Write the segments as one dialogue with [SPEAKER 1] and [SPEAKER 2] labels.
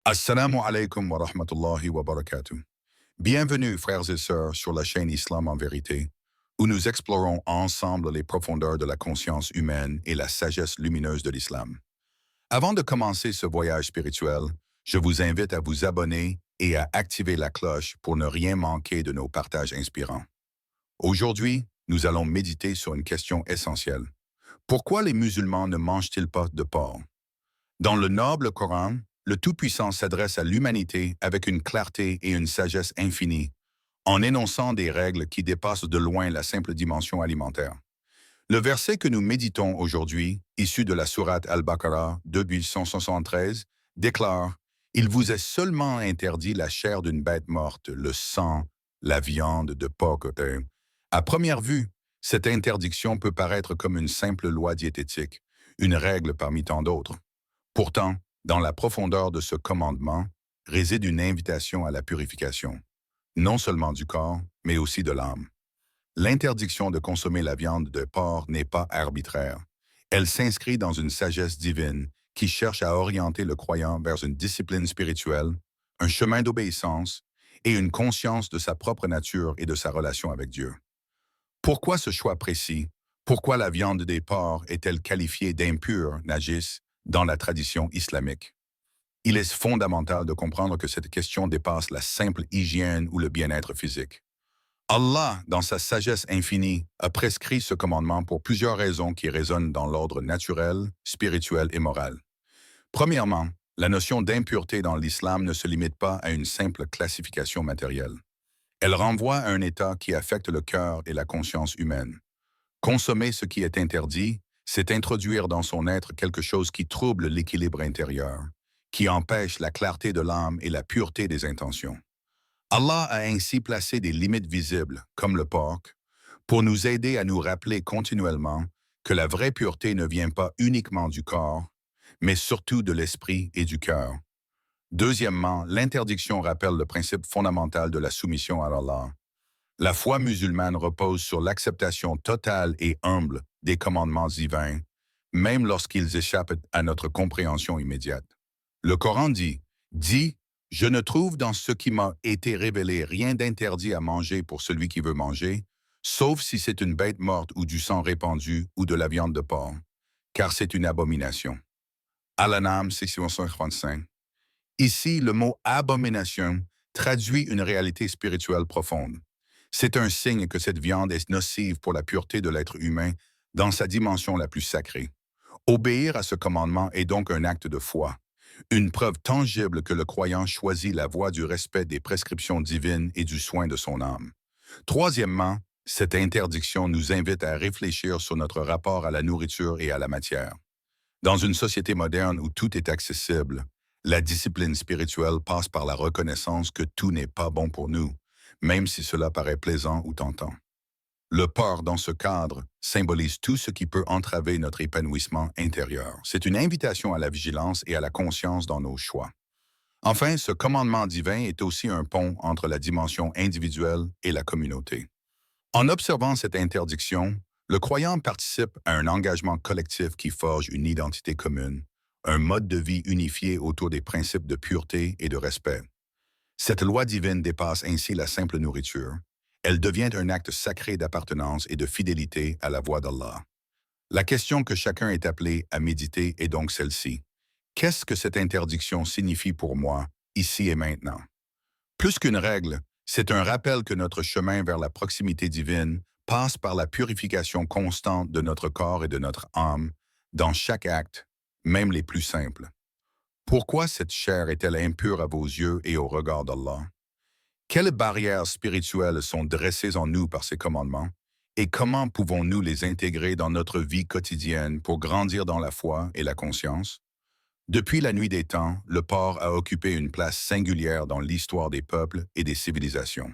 [SPEAKER 1] Assalamu alaikum wa rahmatullahi wa barakatuh. Bienvenue, frères et sœurs, sur la chaîne Islam en vérité, où nous explorons ensemble les profondeurs de la conscience humaine et la sagesse lumineuse de l'islam. Avant de commencer ce voyage spirituel, je vous invite à vous abonner et à activer la cloche pour ne rien manquer de nos partages inspirants. Aujourd'hui, nous allons méditer sur une question essentielle. Pourquoi les musulmans ne mangent-ils pas de porc? Dans le noble Coran, le Tout-Puissant s'adresse à l'humanité avec une clarté et une sagesse infinie, en énonçant des règles qui dépassent de loin la simple dimension alimentaire. Le verset que nous méditons aujourd'hui, issu de la sourate Al-Baqarah 273, déclare « Il vous est seulement interdit la chair d'une bête morte, le sang, la viande de porc. » À première vue, cette interdiction peut paraître comme une simple loi diététique, une règle parmi tant d'autres. Pourtant, dans la profondeur de ce commandement réside une invitation à la purification, non seulement du corps, mais aussi de l'âme. L'interdiction de consommer la viande de porc n'est pas arbitraire. Elle s'inscrit dans une sagesse divine qui cherche à orienter le croyant vers une discipline spirituelle, un chemin d'obéissance et une conscience de sa propre nature et de sa relation avec Dieu. Pourquoi ce choix précis? Pourquoi la viande des porcs est-elle qualifiée d'impure, najis, dans la tradition islamique? Il est fondamental de comprendre que cette question dépasse la simple hygiène ou le bien-être physique. Allah, dans sa sagesse infinie, a prescrit ce commandement pour plusieurs raisons qui résonnent dans l'ordre naturel, spirituel et moral. Premièrement, la notion d'impureté dans l'islam ne se limite pas à une simple classification matérielle. Elle renvoie à un état qui affecte le cœur et la conscience humaine. Consommer ce qui est interdit, c'est introduire dans son être quelque chose qui trouble l'équilibre intérieur, qui empêche la clarté de l'âme et la pureté des intentions. Allah a ainsi placé des limites visibles, comme le porc, pour nous aider à nous rappeler continuellement que la vraie pureté ne vient pas uniquement du corps, mais surtout de l'esprit et du cœur. Deuxièmement, l'interdiction rappelle le principe fondamental de la soumission à Allah. La foi musulmane repose sur l'acceptation totale et humble des commandements divins, même lorsqu'ils échappent à notre compréhension immédiate. Le Coran dit « Dis, je ne trouve dans ce qui m'a été révélé rien d'interdit à manger pour celui qui veut manger, sauf si c'est une bête morte ou du sang répandu ou de la viande de porc, car c'est une abomination. » Al-An'am 635. Ici, le mot « abomination » traduit une réalité spirituelle profonde. C'est un signe que cette viande est nocive pour la pureté de l'être humain dans sa dimension la plus sacrée. Obéir à ce commandement est donc un acte de foi, une preuve tangible que le croyant choisit la voie du respect des prescriptions divines et du soin de son âme. Troisièmement, cette interdiction nous invite à réfléchir sur notre rapport à la nourriture et à la matière. Dans une société moderne où tout est accessible, la discipline spirituelle passe par la reconnaissance que tout n'est pas bon pour nous, même si cela paraît plaisant ou tentant. Le porc, dans ce cadre, symbolise tout ce qui peut entraver notre épanouissement intérieur. C'est une invitation à la vigilance et à la conscience dans nos choix. Enfin, ce commandement divin est aussi un pont entre la dimension individuelle et la communauté. En observant cette interdiction, le croyant participe à un engagement collectif qui forge une identité commune, un mode de vie unifié autour des principes de pureté et de respect. Cette loi divine dépasse ainsi la simple nourriture. Elle devient un acte sacré d'appartenance et de fidélité à la voie d'Allah. La question que chacun est appelé à méditer est donc celle-ci. Qu'est-ce que cette interdiction signifie pour moi, ici et maintenant? Plus qu'une règle, c'est un rappel que notre chemin vers la proximité divine passe par la purification constante de notre corps et de notre âme, dans chaque acte, même les plus simples. Pourquoi cette chair est-elle impure à vos yeux et au regard d'Allah? Quelles barrières spirituelles sont dressées en nous par ces commandements? Et comment pouvons-nous les intégrer dans notre vie quotidienne pour grandir dans la foi et la conscience? Depuis la nuit des temps, le porc a occupé une place singulière dans l'histoire des peuples et des civilisations.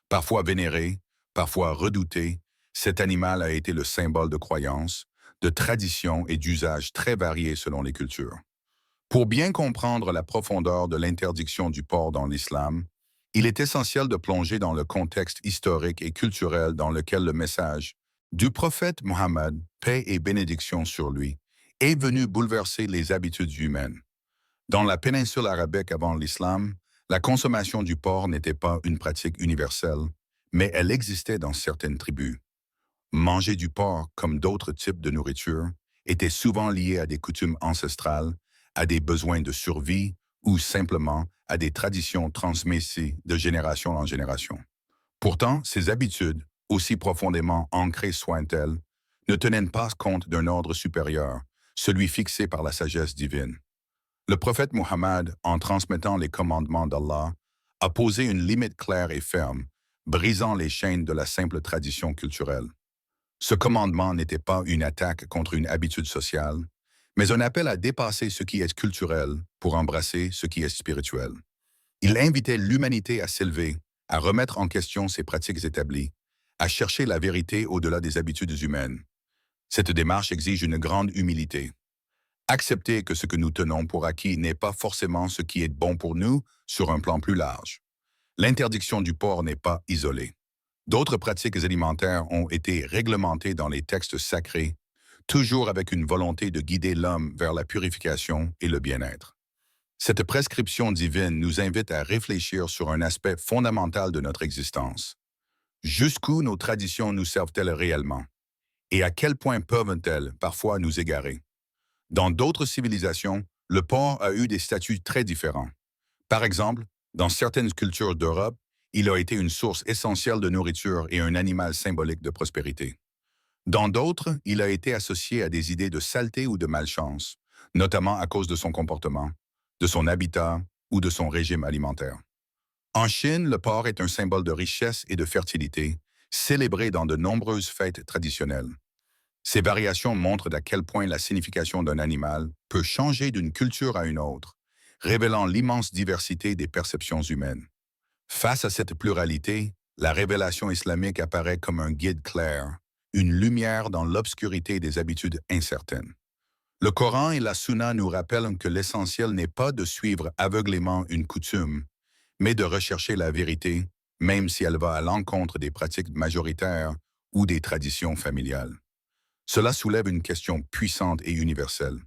[SPEAKER 1] Parfois vénéré, parfois redouté, cet animal a été le symbole de croyances, de traditions et d'usages très variés selon les cultures. Pour bien comprendre la profondeur de l'interdiction du porc dans l'islam, il est essentiel de plonger dans le contexte historique et culturel dans lequel le message du prophète Mohammed, paix et bénédiction sur lui, est venu bouleverser les habitudes humaines. Dans la péninsule arabique avant l'islam, la consommation du porc n'était pas une pratique universelle, mais elle existait dans certaines tribus. Manger du porc, comme d'autres types de nourriture, était souvent lié à des coutumes ancestrales, à des besoins de survie ou simplement à des traditions transmises de génération en génération. Pourtant, ces habitudes, aussi profondément ancrées soient-elles, ne tenaient pas compte d'un ordre supérieur, celui fixé par la sagesse divine. Le prophète Muhammad, en transmettant les commandements d'Allah, a posé une limite claire et ferme, brisant les chaînes de la simple tradition culturelle. Ce commandement n'était pas une attaque contre une habitude sociale, mais un appel à dépasser ce qui est culturel pour embrasser ce qui est spirituel. Il invitait l'humanité à s'élever, à remettre en question ses pratiques établies, à chercher la vérité au-delà des habitudes humaines. Cette démarche exige une grande humilité. Accepter que ce que nous tenons pour acquis n'est pas forcément ce qui est bon pour nous sur un plan plus large. L'interdiction du porc n'est pas isolée. D'autres pratiques alimentaires ont été réglementées dans les textes sacrés, toujours avec une volonté de guider l'homme vers la purification et le bien-être. Cette prescription divine nous invite à réfléchir sur un aspect fondamental de notre existence. Jusqu'où nos traditions nous servent-elles réellement? Et à quel point peuvent-elles parfois nous égarer? Dans d'autres civilisations, le porc a eu des statuts très différents. Par exemple, dans certaines cultures d'Europe, il a été une source essentielle de nourriture et un animal symbolique de prospérité. Dans d'autres, il a été associé à des idées de saleté ou de malchance, notamment à cause de son comportement, de son habitat ou de son régime alimentaire. En Chine, le porc est un symbole de richesse et de fertilité, célébré dans de nombreuses fêtes traditionnelles. Ces variations montrent à quel point la signification d'un animal peut changer d'une culture à une autre, révélant l'immense diversité des perceptions humaines. Face à cette pluralité, la révélation islamique apparaît comme un guide clair, une lumière dans l'obscurité des habitudes incertaines. Le Coran et la Sunna nous rappellent que l'essentiel n'est pas de suivre aveuglément une coutume, mais de rechercher la vérité, même si elle va à l'encontre des pratiques majoritaires ou des traditions familiales. Cela soulève une question puissante et universelle.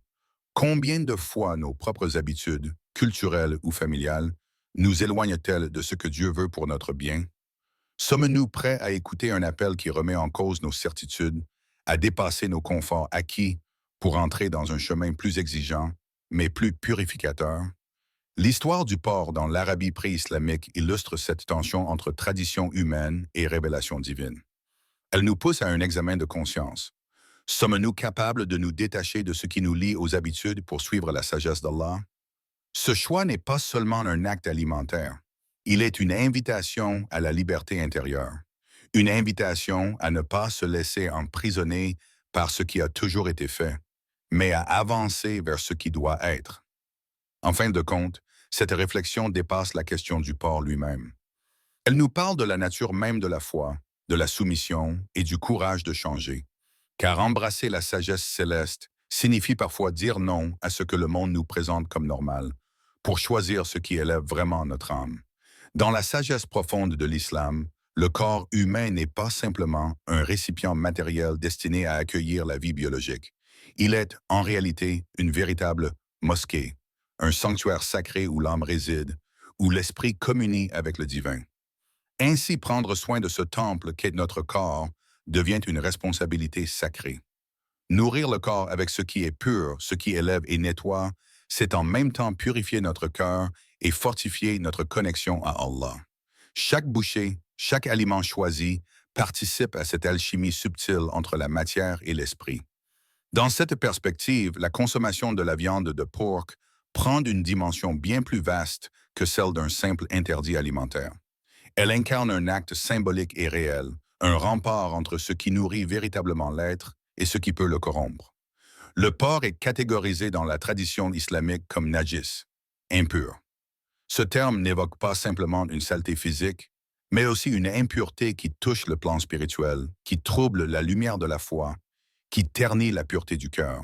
[SPEAKER 1] Combien de fois nos propres habitudes, culturelles ou familiales, nous éloignent-elles de ce que Dieu veut pour notre bien? Sommes-nous prêts à écouter un appel qui remet en cause nos certitudes, à dépasser nos conforts acquis pour entrer dans un chemin plus exigeant, mais plus purificateur? L'histoire du porc dans l'Arabie pré-islamique illustre cette tension entre tradition humaine et révélation divine. Elle nous pousse à un examen de conscience. Sommes-nous capables de nous détacher de ce qui nous lie aux habitudes pour suivre la sagesse d'Allah? Ce choix n'est pas seulement un acte alimentaire. Il est une invitation à la liberté intérieure, une invitation à ne pas se laisser emprisonner par ce qui a toujours été fait, mais à avancer vers ce qui doit être. En fin de compte, cette réflexion dépasse la question du porc lui-même. Elle nous parle de la nature même de la foi, de la soumission et du courage de changer. Car embrasser la sagesse céleste signifie parfois dire non à ce que le monde nous présente comme normal, pour choisir ce qui élève vraiment notre âme. Dans la sagesse profonde de l'islam, le corps humain n'est pas simplement un récipient matériel destiné à accueillir la vie biologique. Il est, en réalité, une véritable mosquée, un sanctuaire sacré où l'âme réside, où l'esprit communie avec le divin. Ainsi, prendre soin de ce temple qu'est notre corps devient une responsabilité sacrée. Nourrir le corps avec ce qui est pur, ce qui élève et nettoie, c'est en même temps purifier notre cœur et fortifier notre connexion à Allah. Chaque bouchée, chaque aliment choisi participe à cette alchimie subtile entre la matière et l'esprit. Dans cette perspective, la consommation de la viande de porc prend une dimension bien plus vaste que celle d'un simple interdit alimentaire. Elle incarne un acte symbolique et réel, un rempart entre ce qui nourrit véritablement l'être et ce qui peut le corrompre. Le porc est catégorisé dans la tradition islamique comme najis, impur. Ce terme n'évoque pas simplement une saleté physique, mais aussi une impureté qui touche le plan spirituel, qui trouble la lumière de la foi, qui ternit la pureté du cœur.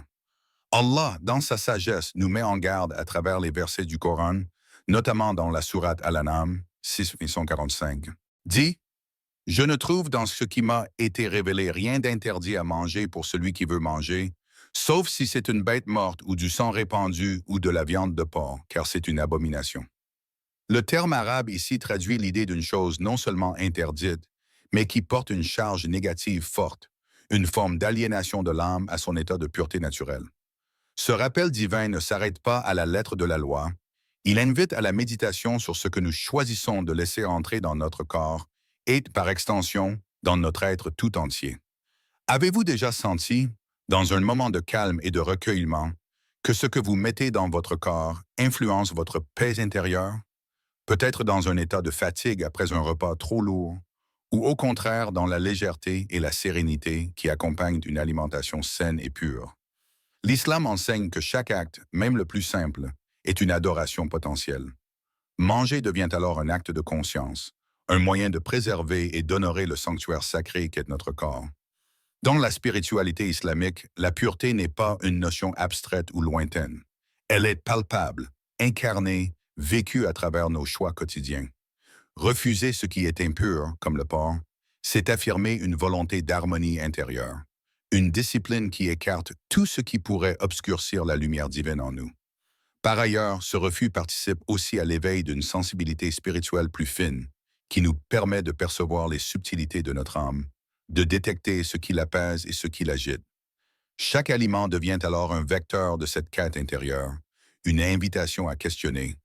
[SPEAKER 1] Allah, dans sa sagesse, nous met en garde à travers les versets du Coran, notamment dans la sourate Al-An'am, 645, dit « Je ne trouve dans ce qui m'a été révélé rien d'interdit à manger pour celui qui veut manger, Sauf si c'est une bête morte ou du sang répandu ou de la viande de porc, car c'est une abomination. Le terme arabe ici traduit l'idée d'une chose non seulement interdite, mais qui porte une charge négative forte, une forme d'aliénation de l'âme à son état de pureté naturelle. Ce rappel divin ne s'arrête pas à la lettre de la loi, il invite à la méditation sur ce que nous choisissons de laisser entrer dans notre corps et, par extension, dans notre être tout entier. Avez-vous déjà senti, dans un moment de calme et de recueillement, que ce que vous mettez dans votre corps influence votre paix intérieure? Peut-être dans un état de fatigue après un repas trop lourd, ou au contraire dans la légèreté et la sérénité qui accompagnent une alimentation saine et pure. L'islam enseigne que chaque acte, même le plus simple, est une adoration potentielle. Manger devient alors un acte de conscience, un moyen de préserver et d'honorer le sanctuaire sacré qu'est notre corps. Dans la spiritualité islamique, la pureté n'est pas une notion abstraite ou lointaine. Elle est palpable, incarnée, vécue à travers nos choix quotidiens. Refuser ce qui est impur, comme le porc, c'est affirmer une volonté d'harmonie intérieure, une discipline qui écarte tout ce qui pourrait obscurcir la lumière divine en nous. Par ailleurs, ce refus participe aussi à l'éveil d'une sensibilité spirituelle plus fine, qui nous permet de percevoir les subtilités de notre âme, de détecter ce qui l'apaise et ce qui l'agite. Chaque aliment devient alors un vecteur de cette quête intérieure, une invitation à questionner.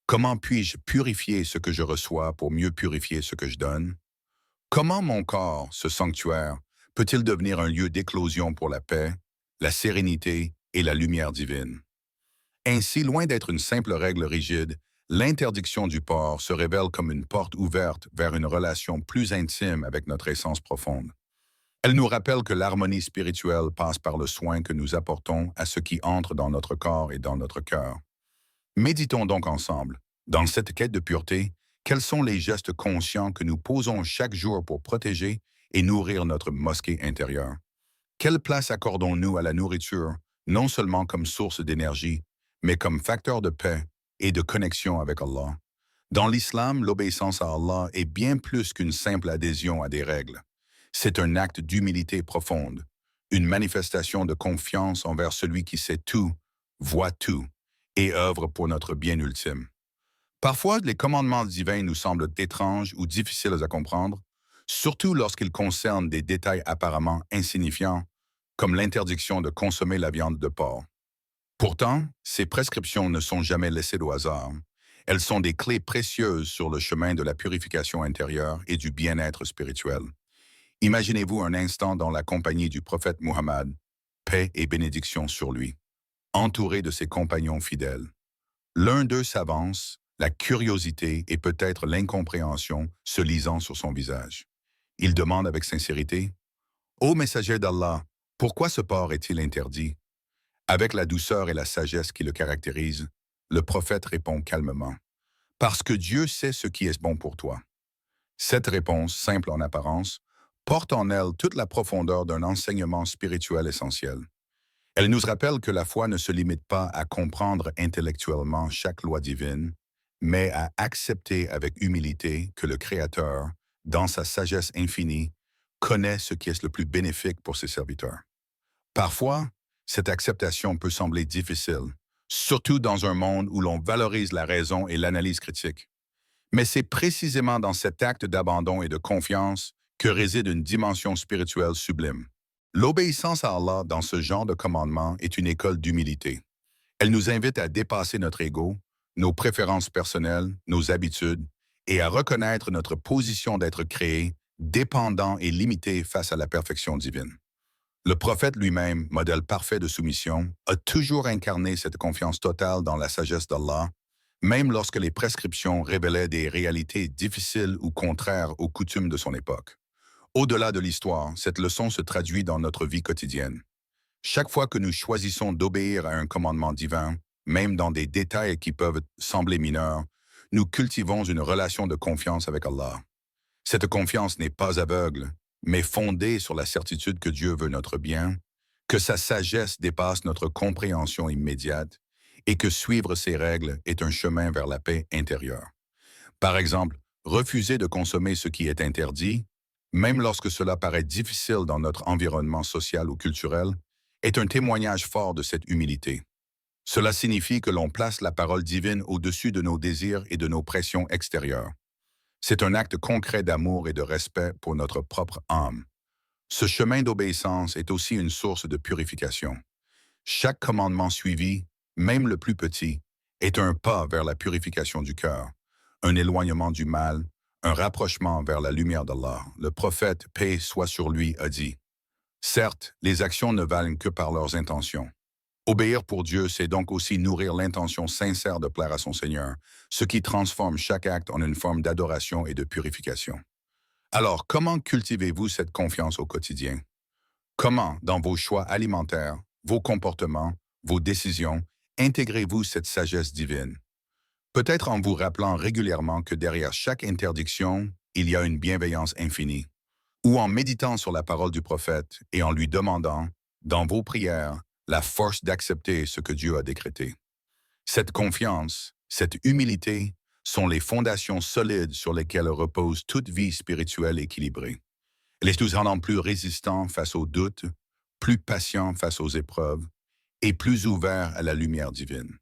[SPEAKER 1] Comment puis-je purifier ce que je reçois pour mieux purifier ce que je donne? Comment mon corps, ce sanctuaire, peut-il devenir un lieu d'éclosion pour la paix, la sérénité et la lumière divine? Ainsi, loin d'être une simple règle rigide, l'interdiction du porc se révèle comme une porte ouverte vers une relation plus intime avec notre essence profonde. Elle nous rappelle que l'harmonie spirituelle passe par le soin que nous apportons à ce qui entre dans notre corps et dans notre cœur. Méditons donc ensemble. Dans cette quête de pureté, quels sont les gestes conscients que nous posons chaque jour pour protéger et nourrir notre mosquée intérieure? Quelle place accordons-nous à la nourriture, non seulement comme source d'énergie, mais comme facteur de paix et de connexion avec Allah? Dans l'islam, l'obéissance à Allah est bien plus qu'une simple adhésion à des règles. C'est un acte d'humilité profonde, une manifestation de confiance envers celui qui sait tout, voit tout et œuvre pour notre bien ultime. Parfois, les commandements divins nous semblent étranges ou difficiles à comprendre, surtout lorsqu'ils concernent des détails apparemment insignifiants, comme l'interdiction de consommer la viande de porc. Pourtant, ces prescriptions ne sont jamais laissées au hasard. Elles sont des clés précieuses sur le chemin de la purification intérieure et du bien-être spirituel. Imaginez-vous un instant dans la compagnie du prophète Muhammad, paix et bénédiction sur lui, entouré de ses compagnons fidèles. L'un d'eux s'avance, la curiosité et peut-être l'incompréhension se lisant sur son visage. Il demande avec sincérité, « Ô messager d'Allah, pourquoi ce porc est-il interdit ?» Avec la douceur et la sagesse qui le caractérisent, le prophète répond calmement, « Parce que Dieu sait ce qui est bon pour toi. » Cette réponse, simple en apparence, porte en elle toute la profondeur d'un enseignement spirituel essentiel. Elle nous rappelle que la foi ne se limite pas à comprendre intellectuellement chaque loi divine, mais à accepter avec humilité que le Créateur, dans sa sagesse infinie, connaît ce qui est le plus bénéfique pour ses serviteurs. Parfois, cette acceptation peut sembler difficile, surtout dans un monde où l'on valorise la raison et l'analyse critique. Mais c'est précisément dans cet acte d'abandon et de confiance que réside une dimension spirituelle sublime. L'obéissance à Allah dans ce genre de commandement est une école d'humilité. Elle nous invite à dépasser notre ego, nos préférences personnelles, nos habitudes, et à reconnaître notre position d'être créé, dépendant et limité face à la perfection divine. Le prophète lui-même, modèle parfait de soumission, a toujours incarné cette confiance totale dans la sagesse d'Allah, même lorsque les prescriptions révélaient des réalités difficiles ou contraires aux coutumes de son époque. Au-delà de l'histoire, cette leçon se traduit dans notre vie quotidienne. Chaque fois que nous choisissons d'obéir à un commandement divin, même dans des détails qui peuvent sembler mineurs, nous cultivons une relation de confiance avec Allah. Cette confiance n'est pas aveugle, mais fondée sur la certitude que Dieu veut notre bien, que sa sagesse dépasse notre compréhension immédiate et que suivre ses règles est un chemin vers la paix intérieure. Par exemple, refuser de consommer ce qui est interdit, même lorsque cela paraît difficile dans notre environnement social ou culturel, est un témoignage fort de cette humilité. Cela signifie que l'on place la parole divine au-dessus de nos désirs et de nos pressions extérieures. C'est un acte concret d'amour et de respect pour notre propre âme. Ce chemin d'obéissance est aussi une source de purification. Chaque commandement suivi, même le plus petit, est un pas vers la purification du cœur, un éloignement du mal, un rapprochement vers la lumière d'Allah. Le prophète, paix soit sur lui, a dit, « Certes, les actions ne valent que par leurs intentions. Obéir pour Dieu, c'est donc aussi nourrir l'intention sincère de plaire à son Seigneur, ce qui transforme chaque acte en une forme d'adoration et de purification. » Alors, comment cultivez-vous cette confiance au quotidien? Comment, dans vos choix alimentaires, vos comportements, vos décisions, intégrez-vous cette sagesse divine? Peut-être en vous rappelant régulièrement que derrière chaque interdiction, il y a une bienveillance infinie, ou en méditant sur la parole du prophète et en lui demandant, dans vos prières, la force d'accepter ce que Dieu a décrété. Cette confiance, cette humilité sont les fondations solides sur lesquelles repose toute vie spirituelle équilibrée. Les nous rendant plus résistants face aux doutes, plus patients face aux épreuves et plus ouverts à la lumière divine.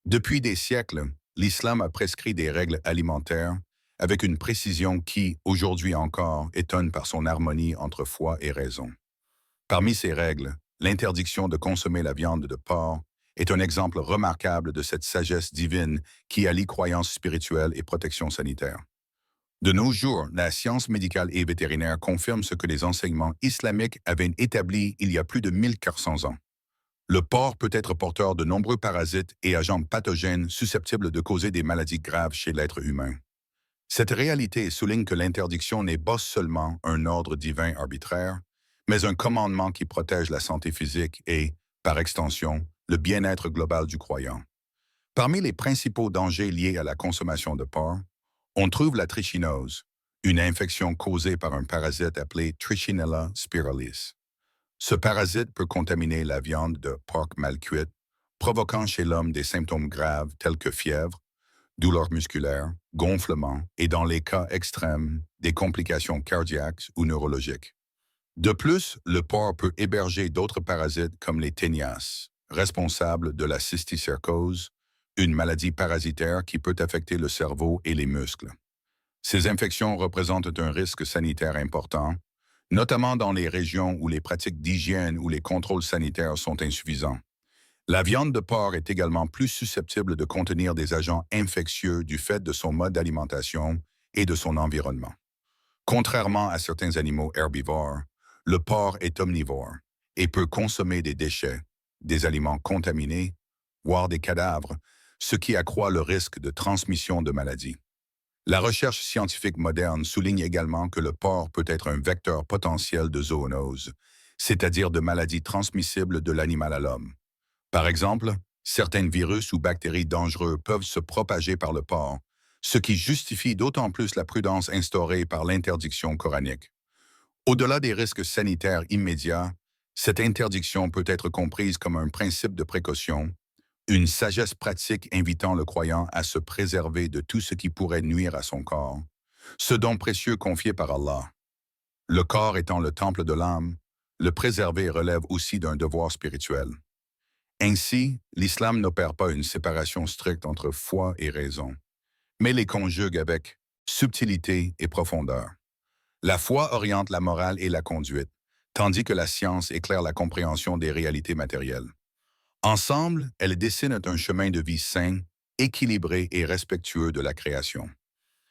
[SPEAKER 1] Depuis des siècles, l'islam a prescrit des règles alimentaires avec une précision qui, aujourd'hui encore, étonne par son harmonie entre foi et raison. Parmi ces règles, l'interdiction de consommer la viande de porc est un exemple remarquable de cette sagesse divine qui allie croyance spirituelle et protection sanitaire. De nos jours, la science médicale et vétérinaire confirme ce que les enseignements islamiques avaient établi il y a plus de 1400 ans. Le porc peut être porteur de nombreux parasites et agents pathogènes susceptibles de causer des maladies graves chez l'être humain. Cette réalité souligne que l'interdiction n'est pas seulement un ordre divin arbitraire, mais un commandement qui protège la santé physique et, par extension, le bien-être global du croyant. Parmi les principaux dangers liés à la consommation de porc, on trouve la trichinose, une infection causée par un parasite appelé Trichinella spiralis. Ce parasite peut contaminer la viande de porc mal cuite, provoquant chez l'homme des symptômes graves tels que fièvre, douleurs musculaires, gonflement et, dans les cas extrêmes, des complications cardiaques ou neurologiques. De plus, le porc peut héberger d'autres parasites comme les ténias, responsables de la cysticercose, une maladie parasitaire qui peut affecter le cerveau et les muscles. Ces infections représentent un risque sanitaire important, notamment dans les régions où les pratiques d'hygiène ou les contrôles sanitaires sont insuffisants. La viande de porc est également plus susceptible de contenir des agents infectieux du fait de son mode d'alimentation et de son environnement. Contrairement à certains animaux herbivores, le porc est omnivore et peut consommer des déchets, des aliments contaminés, voire des cadavres, ce qui accroît le risque de transmission de maladies. La recherche scientifique moderne souligne également que le porc peut être un vecteur potentiel de zoonose, c'est-à-dire de maladies transmissibles de l'animal à l'homme. Par exemple, certains virus ou bactéries dangereux peuvent se propager par le porc, ce qui justifie d'autant plus la prudence instaurée par l'interdiction coranique. Au-delà des risques sanitaires immédiats, cette interdiction peut être comprise comme un principe de précaution, une sagesse pratique invitant le croyant à se préserver de tout ce qui pourrait nuire à son corps, ce don précieux confié par Allah. Le corps étant le temple de l'âme, le préserver relève aussi d'un devoir spirituel. Ainsi, l'islam n'opère pas une séparation stricte entre foi et raison, mais les conjugue avec subtilité et profondeur. La foi oriente la morale et la conduite, tandis que la science éclaire la compréhension des réalités matérielles. Ensemble, elles dessinent un chemin de vie sain, équilibré et respectueux de la création.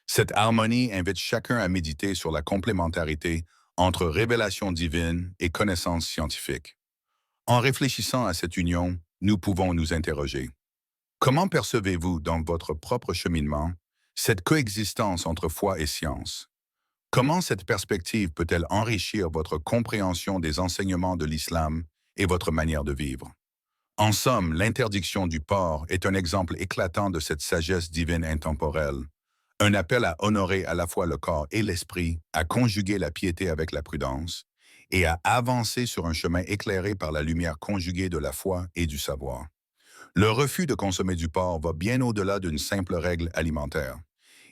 [SPEAKER 1] Cette harmonie invite chacun à méditer sur la complémentarité entre révélation divine et connaissance scientifique. En réfléchissant à cette union, nous pouvons nous interroger. Comment percevez-vous dans votre propre cheminement cette coexistence entre foi et science? Comment cette perspective peut-elle enrichir votre compréhension des enseignements de l'islam et votre manière de vivre? En somme, l'interdiction du porc est un exemple éclatant de cette sagesse divine intemporelle, un appel à honorer à la fois le corps et l'esprit, à conjuguer la piété avec la prudence, et à avancer sur un chemin éclairé par la lumière conjuguée de la foi et du savoir. Le refus de consommer du porc va bien au-delà d'une simple règle alimentaire.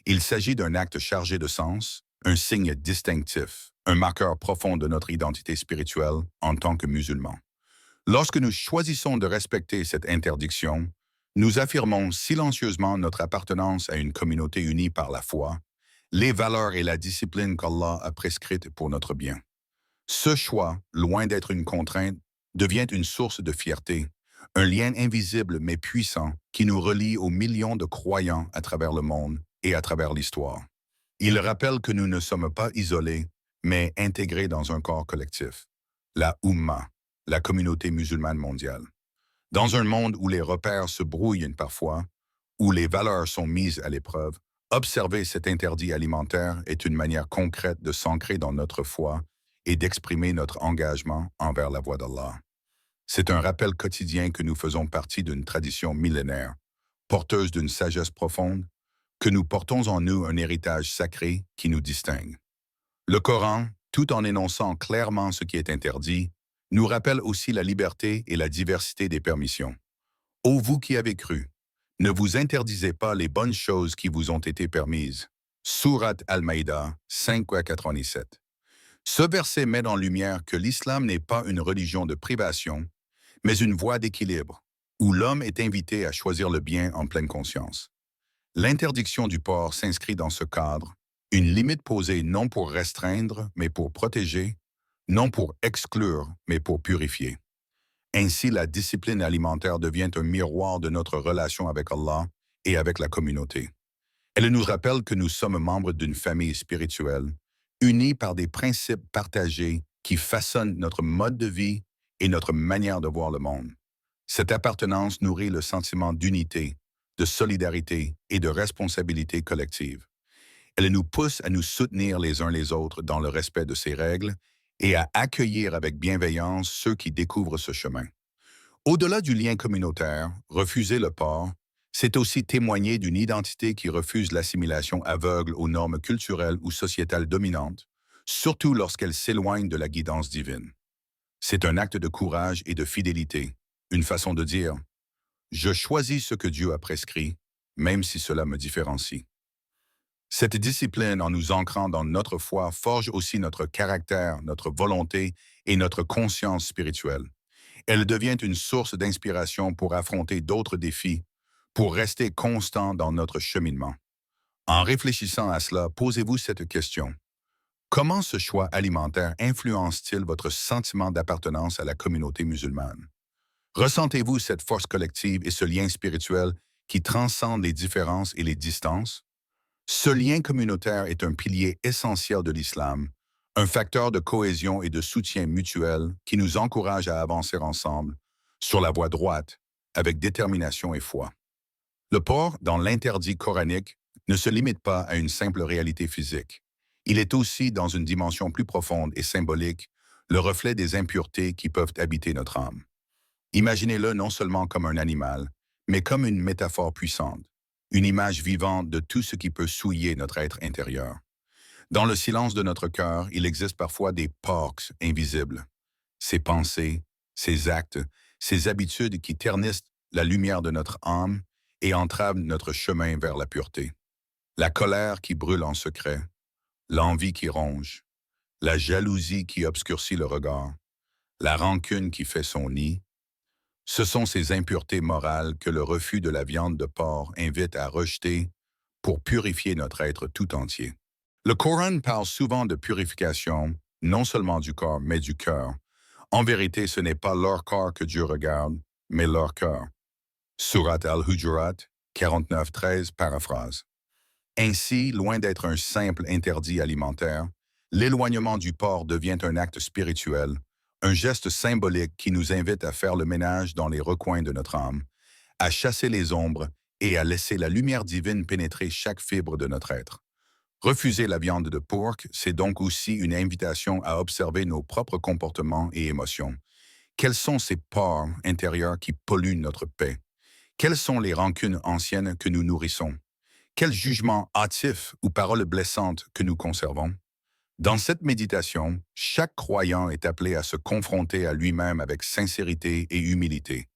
[SPEAKER 1] Il s'agit d'un acte chargé de sens, un signe distinctif, un marqueur profond de notre identité spirituelle en tant que musulmans. Lorsque nous choisissons de respecter cette interdiction, nous affirmons silencieusement notre appartenance à une communauté unie par la foi, les valeurs et la discipline qu'Allah a prescrites pour notre bien. Ce choix, loin d'être une contrainte, devient une source de fierté, un lien invisible mais puissant qui nous relie aux millions de croyants à travers le monde et à travers l'histoire. Il rappelle que nous ne sommes pas isolés, mais intégrés dans un corps collectif, la Ummah, la communauté musulmane mondiale. Dans un monde où les repères se brouillent parfois, où les valeurs sont mises à l'épreuve, observer cet interdit alimentaire est une manière concrète de s'ancrer dans notre foi et d'exprimer notre engagement envers la voie d'Allah. C'est un rappel quotidien que nous faisons partie d'une tradition millénaire, porteuse d'une sagesse profonde, que nous portons en nous un héritage sacré qui nous distingue. Le Coran, tout en énonçant clairement ce qui est interdit, nous rappelle aussi la liberté et la diversité des permissions. Ô vous qui avez cru, ne vous interdisez pas les bonnes choses qui vous ont été permises. Sourate Al-Maïda 5-97. Ce verset met en lumière que l'islam n'est pas une religion de privation, mais une voie d'équilibre, où l'homme est invité à choisir le bien en pleine conscience. L'interdiction du porc s'inscrit dans ce cadre, une limite posée non pour restreindre, mais pour protéger, non pour exclure, mais pour purifier. Ainsi, la discipline alimentaire devient un miroir de notre relation avec Allah et avec la communauté. Elle nous rappelle que nous sommes membres d'une famille spirituelle, unis par des principes partagés qui façonnent notre mode de vie et notre manière de voir le monde. Cette appartenance nourrit le sentiment d'unité, de solidarité et de responsabilité collective. Elle nous pousse à nous soutenir les uns les autres dans le respect de ces règles et à accueillir avec bienveillance ceux qui découvrent ce chemin. Au-delà du lien communautaire, refuser le porc, c'est aussi témoigner d'une identité qui refuse l'assimilation aveugle aux normes culturelles ou sociétales dominantes, surtout lorsqu'elles s'éloignent de la guidance divine. C'est un acte de courage et de fidélité, une façon de dire « Je choisis ce que Dieu a prescrit, même si cela me différencie ». Cette discipline, en nous ancrant dans notre foi, forge aussi notre caractère, notre volonté et notre conscience spirituelle. Elle devient une source d'inspiration pour affronter d'autres défis, pour rester constant dans notre cheminement. En réfléchissant à cela, posez-vous cette question. Comment ce choix alimentaire influence-t-il votre sentiment d'appartenance à la communauté musulmane? Ressentez-vous cette force collective et ce lien spirituel qui transcende les différences et les distances? Ce lien communautaire est un pilier essentiel de l'islam, un facteur de cohésion et de soutien mutuel qui nous encourage à avancer ensemble sur la voie droite avec détermination et foi. Le porc, dans l'interdit coranique, ne se limite pas à une simple réalité physique. Il est aussi, dans une dimension plus profonde et symbolique, le reflet des impuretés qui peuvent habiter notre âme. Imaginez-le non seulement comme un animal, mais comme une métaphore puissante, une image vivante de tout ce qui peut souiller notre être intérieur. Dans le silence de notre cœur, il existe parfois des porcs invisibles. Ces pensées, ces actes, ces habitudes qui ternissent la lumière de notre âme et entravent notre chemin vers la pureté. La colère qui brûle en secret, l'envie qui ronge, la jalousie qui obscurcit le regard, la rancune qui fait son nid. Ce sont ces impuretés morales que le refus de la viande de porc invite à rejeter pour purifier notre être tout entier. Le Coran parle souvent de purification, non seulement du corps, mais du cœur. En vérité, ce n'est pas leur corps que Dieu regarde, mais leur cœur. Surat al-Hujurat 49-13 paraphrase. Ainsi, loin d'être un simple interdit alimentaire, l'éloignement du porc devient un acte spirituel, un geste symbolique qui nous invite à faire le ménage dans les recoins de notre âme, à chasser les ombres et à laisser la lumière divine pénétrer chaque fibre de notre être. Refuser la viande de porc, c'est donc aussi une invitation à observer nos propres comportements et émotions. Quels sont ces porcs intérieurs qui polluent notre paix? Quelles sont les rancunes anciennes que nous nourrissons? Quels jugements hâtifs ou paroles blessantes que nous conservons? Dans cette méditation, chaque croyant est appelé à se confronter à lui-même avec sincérité et humilité.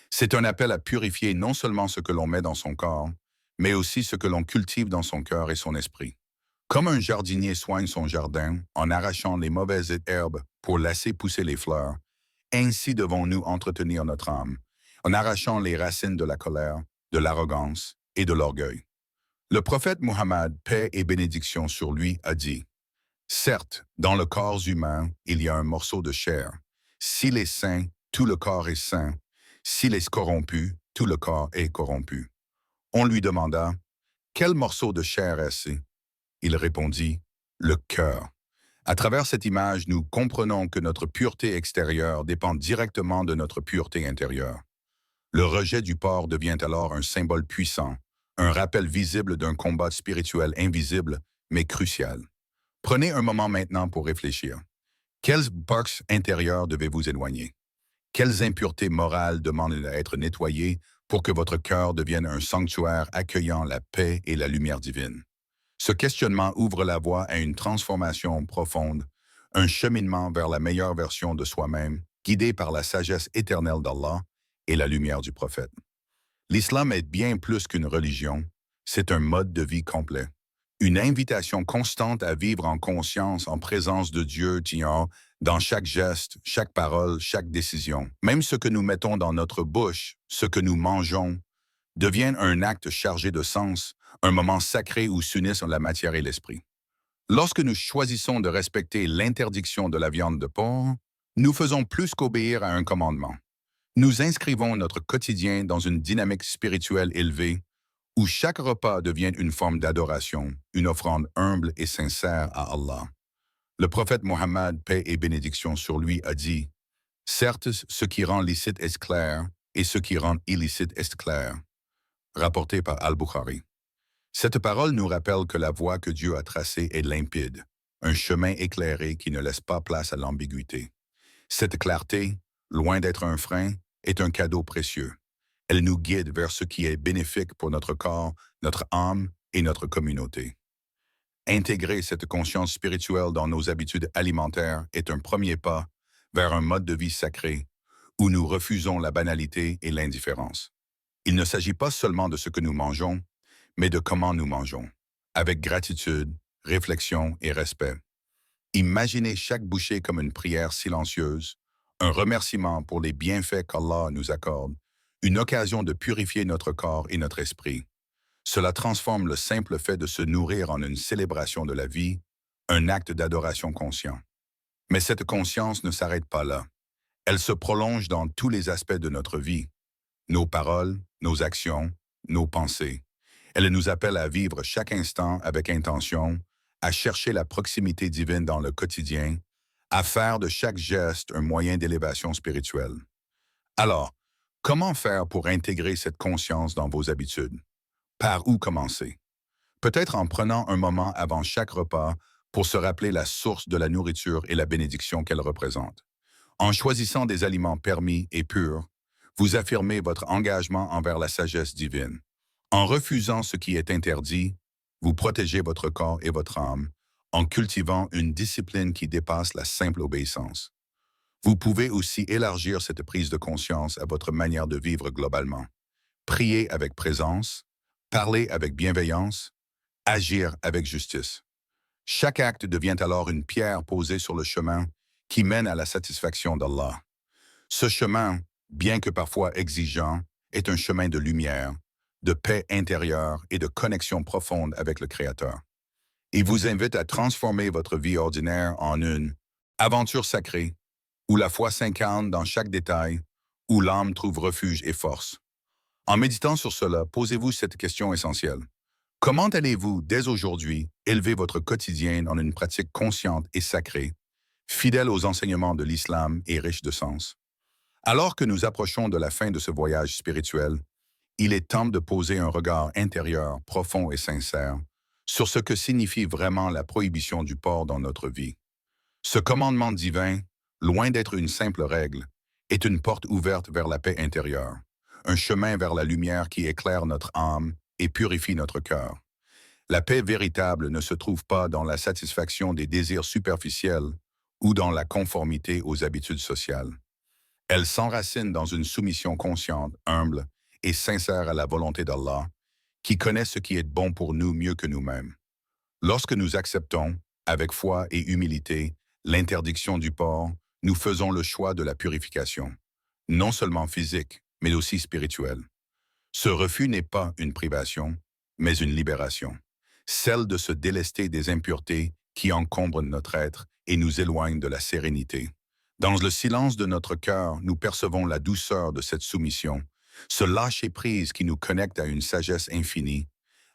[SPEAKER 1] C'est un appel à purifier non seulement ce que l'on met dans son corps, mais aussi ce que l'on cultive dans son cœur et son esprit. Comme un jardinier soigne son jardin en arrachant les mauvaises herbes pour laisser pousser les fleurs, Ainsi devons-nous entretenir notre âme, en arrachant les racines de la colère, de l'arrogance et de l'orgueil. Le prophète Muhammad, paix et bénédiction sur lui, a dit: certes, dans le corps humain, il y a un morceau de chair. S'il est sain, tout le corps est sain. S'il est corrompu, tout le corps est corrompu. On lui demanda: quel morceau de chair est-ce? Il répondit: le cœur. À travers cette image, nous comprenons que notre pureté extérieure dépend directement de notre pureté intérieure. Le rejet du porc devient alors un symbole puissant, un rappel visible d'un combat spirituel invisible, mais crucial. Prenez un moment maintenant pour réfléchir. Quelles boxes intérieures devez-vous éloigner? Quelles impuretés morales demandent à être nettoyées pour que votre cœur devienne un sanctuaire accueillant la paix et la lumière divine? Ce questionnement ouvre la voie à une transformation profonde, un cheminement vers la meilleure version de soi-même, guidé par la sagesse éternelle d'Allah et la lumière du prophète. L'islam est bien plus qu'une religion, c'est un mode de vie complet. Une invitation constante à vivre en conscience, en présence de Dieu, dans chaque geste, chaque parole, chaque décision. Même ce que nous mettons dans notre bouche, ce que nous mangeons, devient un acte chargé de sens, un moment sacré où s'unissent la matière et l'esprit. Lorsque nous choisissons de respecter l'interdiction de la viande de porc, nous faisons plus qu'obéir à un commandement. Nous inscrivons notre quotidien dans une dynamique spirituelle élevée où chaque repas devient une forme d'adoration, une offrande humble et sincère à Allah. Le prophète Mohammed, paix et bénédiction sur lui, a dit: certes, ce qui rend licite est clair, et ce qui rend illicite est clair. Rapporté par Al-Bukhari. Cette parole nous rappelle que la voie que Dieu a tracée est limpide, un chemin éclairé qui ne laisse pas place à l'ambiguïté. Cette clarté, loin d'être un frein, est un cadeau précieux. Elle nous guide vers ce qui est bénéfique pour notre corps, notre âme et notre communauté. Intégrer cette conscience spirituelle dans nos habitudes alimentaires est un premier pas vers un mode de vie sacré où nous refusons la banalité et l'indifférence. Il ne s'agit pas seulement de ce que nous mangeons, mais de comment nous mangeons, avec gratitude, réflexion et respect. Imaginez chaque bouchée comme une prière silencieuse, un remerciement pour les bienfaits qu'Allah nous accorde, une occasion de purifier notre corps et notre esprit. Cela transforme le simple fait de se nourrir en une célébration de la vie, un acte d'adoration conscient. Mais cette conscience ne s'arrête pas là. Elle se prolonge dans tous les aspects de notre vie, nos paroles, nos actions, nos pensées. Elle nous appelle à vivre chaque instant avec intention, à chercher la proximité divine dans le quotidien, à faire de chaque geste un moyen d'élévation spirituelle. Alors, comment faire pour intégrer cette conscience dans vos habitudes? Par où commencer? Peut-être en prenant un moment avant chaque repas pour se rappeler la source de la nourriture et la bénédiction qu'elle représente. En choisissant des aliments permis et purs, vous affirmez votre engagement envers la sagesse divine. En refusant ce qui est interdit, vous protégez votre corps et votre âme en cultivant une discipline qui dépasse la simple obéissance. Vous pouvez aussi élargir cette prise de conscience à votre manière de vivre globalement. Prier avec présence, parler avec bienveillance, agir avec justice. Chaque acte devient alors une pierre posée sur le chemin qui mène à la satisfaction d'Allah. Ce chemin, bien que parfois exigeant, est un chemin de lumière, de paix intérieure et de connexion profonde avec le Créateur. Il vous invite à transformer votre vie ordinaire en une aventure sacrée, où la foi s'incarne dans chaque détail, où l'âme trouve refuge et force. En méditant sur cela, posez-vous cette question essentielle. Comment allez-vous, dès aujourd'hui, élever votre quotidien en une pratique consciente et sacrée, fidèle aux enseignements de l'islam et riche de sens? Alors que nous approchons de la fin de ce voyage spirituel, il est temps de poser un regard intérieur, profond et sincère sur ce que signifie vraiment la prohibition du porc dans notre vie. Ce commandement divin, loin d'être une simple règle, est une porte ouverte vers la paix intérieure, un chemin vers la lumière qui éclaire notre âme et purifie notre cœur. La paix véritable ne se trouve pas dans la satisfaction des désirs superficiels ou dans la conformité aux habitudes sociales. Elle s'enracine dans une soumission consciente, humble et sincère à la volonté d'Allah, qui connaît ce qui est bon pour nous mieux que nous-mêmes. Lorsque nous acceptons, avec foi et humilité, l'interdiction du porc, nous faisons le choix de la purification, non seulement physique, mais aussi spirituelle. Ce refus n'est pas une privation, mais une libération, celle de se délester des impuretés qui encombrent notre être et nous éloignent de la sérénité. Dans le silence de notre cœur, nous percevons la douceur de cette soumission, ce lâcher-prise qui nous connecte à une sagesse infinie,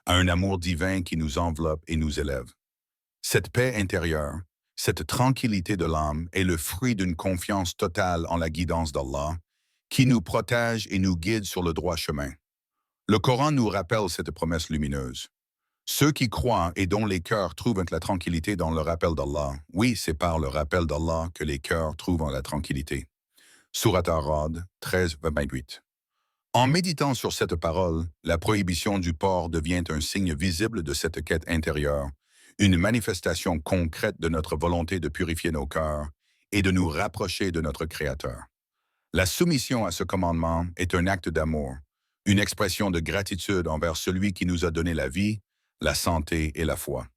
[SPEAKER 1] à un amour divin qui nous enveloppe et nous élève. Cette paix intérieure, cette tranquillité de l'âme est le fruit d'une confiance totale en la guidance d'Allah, qui nous protège et nous guide sur le droit chemin. Le Coran nous rappelle cette promesse lumineuse. Ceux qui croient et dont les cœurs trouvent la tranquillité dans le rappel d'Allah, oui, c'est par le rappel d'Allah que les cœurs trouvent la tranquillité. Surat Ar-Ra'd 13-28. En méditant sur cette parole, la prohibition du porc devient un signe visible de cette quête intérieure, une manifestation concrète de notre volonté de purifier nos cœurs et de nous rapprocher de notre Créateur. La soumission à ce commandement est un acte d'amour, une expression de gratitude envers celui qui nous a donné la vie, la santé et la foi.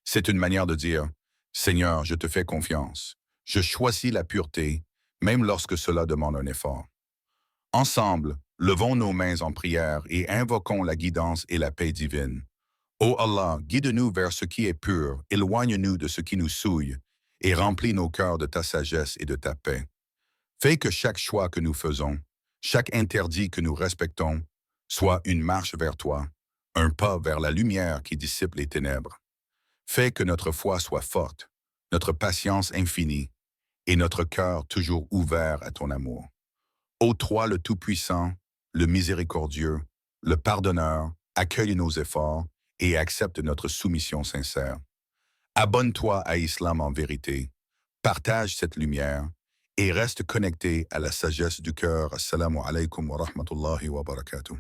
[SPEAKER 1] C'est une manière de dire « Seigneur, je te fais confiance. Je choisis la pureté, même lorsque cela demande un effort. » Ensemble, levons nos mains en prière et invoquons la guidance et la paix divine. Ô Allah, guide-nous vers ce qui est pur, éloigne-nous de ce qui nous souille, et remplis nos cœurs de ta sagesse et de ta paix. Fais que chaque choix que nous faisons, chaque interdit que nous respectons, soit une marche vers toi, un pas vers la lumière qui dissipe les ténèbres. Fais que notre foi soit forte, notre patience infinie, et notre cœur toujours ouvert à ton amour. Ô toi le Tout-Puissant, le Miséricordieux, le Pardonneur, accueille nos efforts et accepte notre soumission sincère. Abonne-toi à Islam en vérité, partage cette lumière et reste connecté à la sagesse du cœur. Assalamu alaikum wa rahmatullahi wa barakatuh.